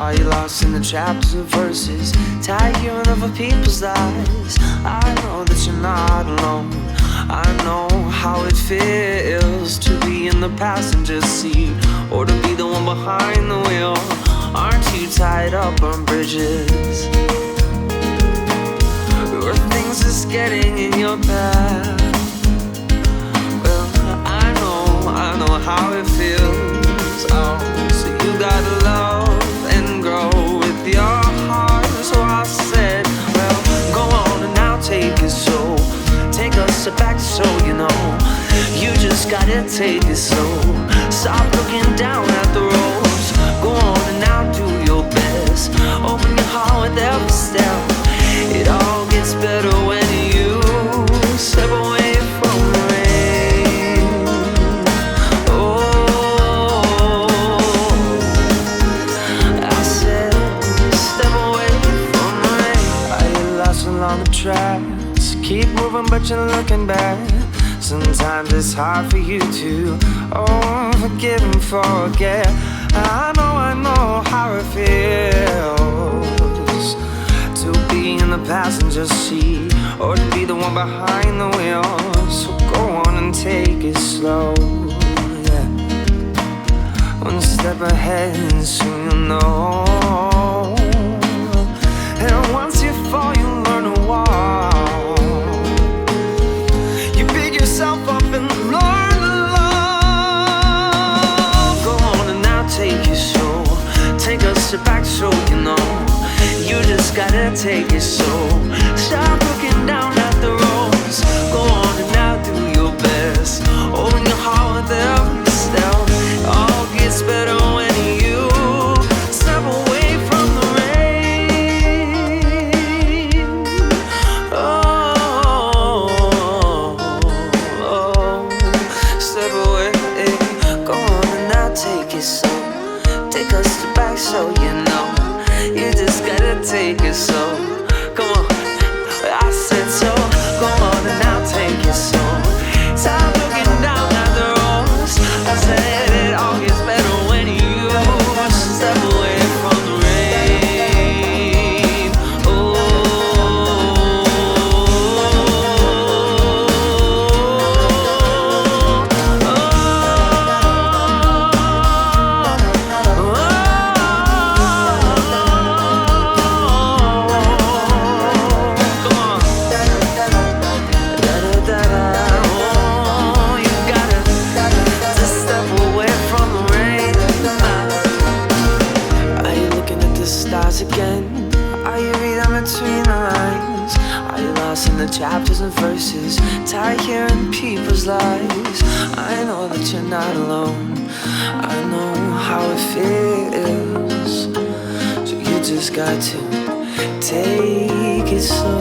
Are you lost in the chapters and verses, tired hearing other people's lies? I know that you're not alone. I know how it feels to be in the passenger seat, or to be the one behind the wheel. Aren't you tied up on bridges, or things just getting in your path? Well, I know how it feels. Oh, so you gotta love and grow with your heart. So I said, well, go on and now take it slow. Take a step back so you know. You just gotta take it slow. Stop looking down at the roads. Go on and now do your best. Open your heart with every step. It all gets better when you step away from the rain. Oh, I said step away from the rain. Are you lost along the tracks? Keep moving but you're looking back. Sometimes it's hard for you to forgive and forget. I know how it feels to be in the passenger seat, or to be the one behind the wheel. So go on and take it slow, yeah. One step ahead and soon you'll know. And once you fall, you learn to walk. You pick yourself up and learn to love. Go on and now take it slow. Take a step back so you know. You just gotta take it slow. Stop looking down at the roads. Go on and now do your best. Open your heart with every step. It all gets better when you step away from the rain. Oh, step away. Go on and now take it slow. Take a step back so you know. You just gotta take it slow. Come on, I said so. Go on and now take it slow. Stop looking down at the roads. I said it all gets better when you step away from the rain. Oh, again? Are you reading between the lines? Are you lost in the chapters and verses, tired hearing people's lies? I know that you're not alone. I know how it feels. So you just got to take it slow.